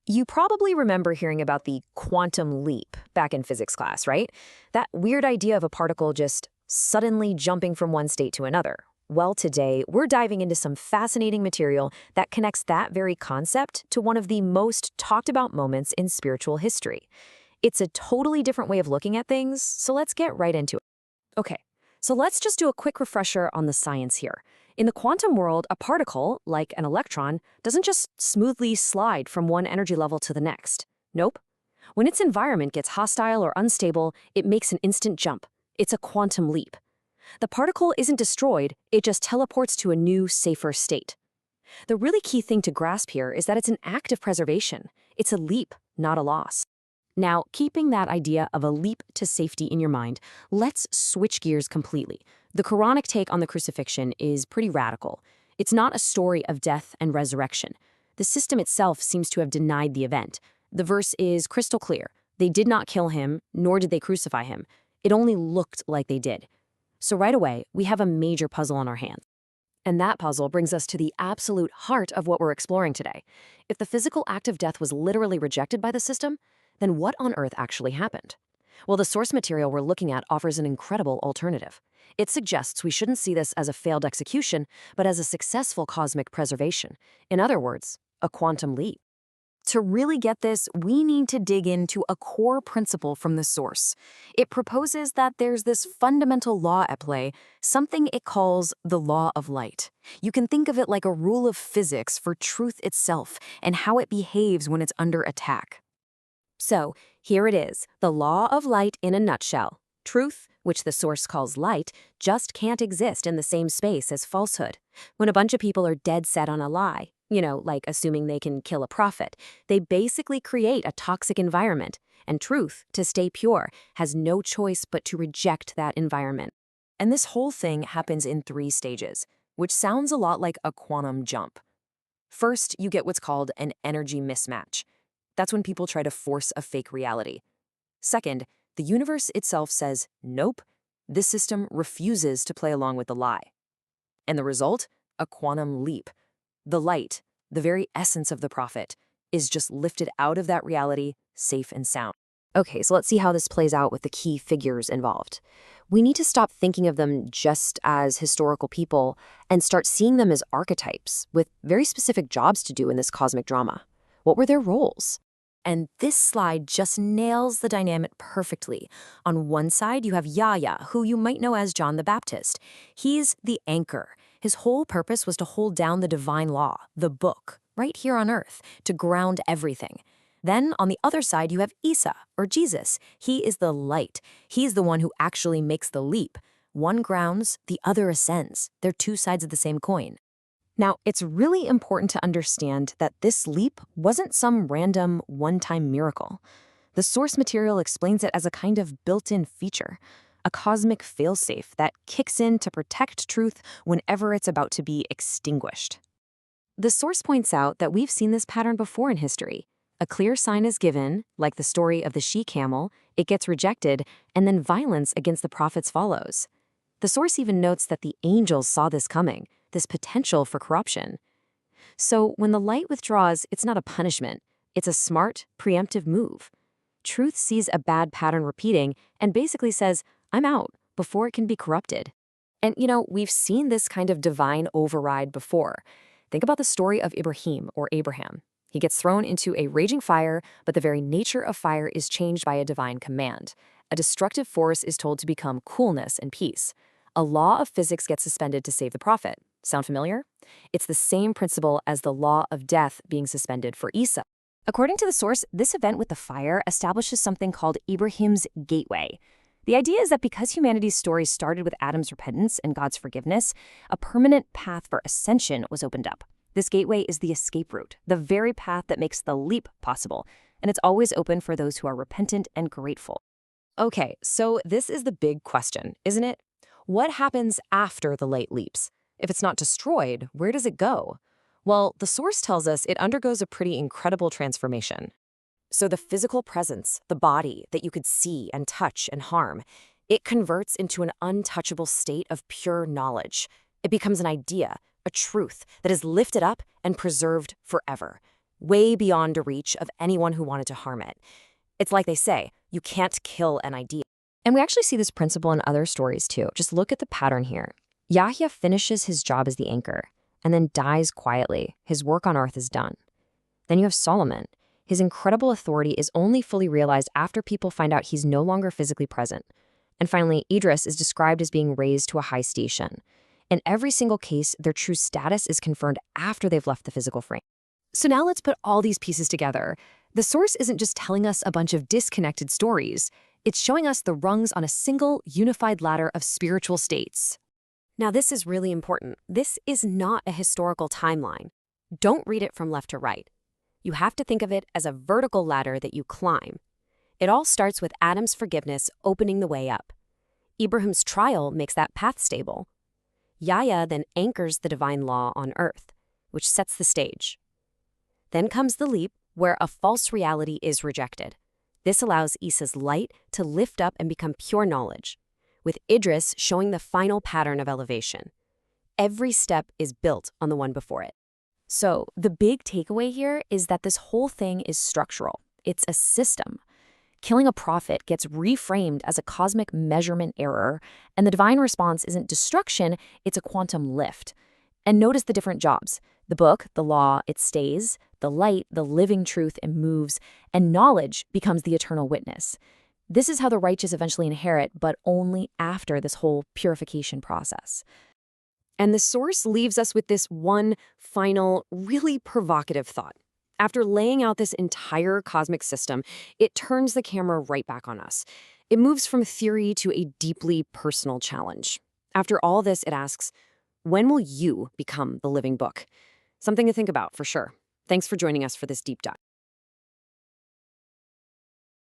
You probably remember hearing about the quantum leap back in physics class, right? That weird idea of a particle just suddenly jumping from one state to another. Well, today, we're diving into some fascinating material that connects that very concept to one of the most talked about moments in spiritual history. It's a totally different way of looking at things, so let's get right into it. Okay, so let's just do a quick refresher on the science here. In the quantum world, a particle, like an electron, doesn't just smoothly slide from one energy level to the next. Nope. When its environment gets hostile or unstable, it makes an instant jump. It's a quantum leap. The particle isn't destroyed, it just teleports to a new, safer state. The really key thing to grasp here is that it's an act of preservation. It's a leap, not a loss. Now, keeping that idea of a leap to safety in your mind, let's switch gears completely. The Qur'anic take on the crucifixion is pretty radical. It's not a story of death and resurrection. The system itself seems to have denied the event. The verse is crystal clear. They did not kill him, nor did they crucify him. It only looked like they did. So right away, we have a major puzzle on our hands. And that puzzle brings us to the absolute heart of what we're exploring today. If the physical act of death was literally rejected by the system, then what on earth actually happened? Well, the source material we're looking at offers an incredible alternative. It suggests we shouldn't see this as a failed execution, but as a successful cosmic preservation. In other words, a quantum leap. To really get this, we need to dig into a core principle from the source. It proposes that there's this fundamental law at play, something it calls the law of light. You can think of it like a rule of physics for truth itself and how it behaves when it's under attack. So, here it is, the law of light in a nutshell. Truth, which the source calls light, just can't exist in the same space as falsehood. When a bunch of people are dead set on a lie, like assuming they can kill a prophet, they basically create a toxic environment, and truth, to stay pure, has no choice but to reject that environment. And this whole thing happens in 3 stages, which sounds a lot like a quantum jump. First, you get what's called an energy mismatch. That's when people try to force a fake reality. Second, the universe itself says, nope, this system refuses to play along with the lie. And the result? A quantum leap. The light, the very essence of the prophet, is just lifted out of that reality, safe and sound. Okay, so let's see how this plays out with the key figures involved. We need to stop thinking of them just as historical people and start seeing them as archetypes with very specific jobs to do in this cosmic drama. What were their roles? And this slide just nails the dynamic perfectly. On one side, you have Yahyā, who you might know as John the Baptist. He's the anchor. His whole purpose was to hold down the divine law, the book, right here on earth, to ground everything. Then, on the other side, you have ʿīsā, or Jesus. He is the light. He's the one who actually makes the leap. One grounds, the other ascends. They're 2 sides of the same coin. Now, it's really important to understand that this leap wasn't some random, one-time miracle. The source material explains it as a kind of built-in feature, a cosmic failsafe that kicks in to protect truth whenever it's about to be extinguished. The source points out that we've seen this pattern before in history. A clear sign is given, like the story of the she-camel, it gets rejected, and then violence against the prophets follows. The source even notes that the angels saw this coming, this potential for corruption. So when the light withdraws, it's not a punishment. It's a smart, preemptive move. Truth sees a bad pattern repeating and basically says, I'm out, before it can be corrupted. And we've seen this kind of divine override before. Think about the story of Ibrāhīm, or Abraham. He gets thrown into a raging fire, but the very nature of fire is changed by a divine command. A destructive force is told to become coolness and peace. A law of physics gets suspended to save the prophet. Sound familiar? It's the same principle as the law of death being suspended for ʿīsā. According to the source, this event with the fire establishes something called Ibrāhīm's gateway. The idea is that because humanity's story started with Adam's repentance and God's forgiveness, a permanent path for ascension was opened up. This gateway is the escape route, the very path that makes the leap possible, and it's always open for those who are repentant and grateful. Okay, so this is the big question, isn't it? What happens after the light leaps? If it's not destroyed, where does it go? Well, the source tells us it undergoes a pretty incredible transformation. So the physical presence, the body that you could see and touch and harm, it converts into an untouchable state of pure knowledge. It becomes an idea, a truth that is lifted up and preserved forever. way beyond the reach of anyone who wanted to harm it. It's like they say, you can't kill an idea. And we actually see this principle in other stories too. Just look at the pattern here. Yahyā finishes his job as the anchor and then dies quietly. His work on earth is done. Then you have Sulaymān. His incredible authority is only fully realized after people find out he's no longer physically present. And finally, Idris is described as being raised to a high station. In every single case, their true status is confirmed after they've left the physical frame. So now let's put all these pieces together. The source isn't just telling us a bunch of disconnected stories. It's showing us the rungs on a single, unified ladder of spiritual states. Now, this is really important. This is not a historical timeline. Don't read it from left to right. You have to think of it as a vertical ladder that you climb. It all starts with Adam's forgiveness opening the way up. Ibrāhīm's trial makes that path stable. Yahyā then anchors the divine law on earth, which sets the stage. Then comes the leap, where a false reality is rejected. This allows ʿīsā's light to lift up and become pure knowledge, with Idris showing the final pattern of elevation. Every step is built on the one before it. So the big takeaway here is that this whole thing is structural. It's a system. Killing a prophet gets reframed as a cosmic measurement error, and the divine response isn't destruction, it's a quantum lift. And notice the different jobs. The book, the law, it stays. The light, the living truth, it moves. And knowledge becomes the eternal witness. This is how the righteous eventually inherit, but only after this whole purification process. And the source leaves us with this one final, really provocative thought. After laying out this entire cosmic system, it turns the camera right back on us. It moves from theory to a deeply personal challenge. After all this, it asks, when will you become the living book? Something to think about, for sure. Thanks for joining us for this deep dive.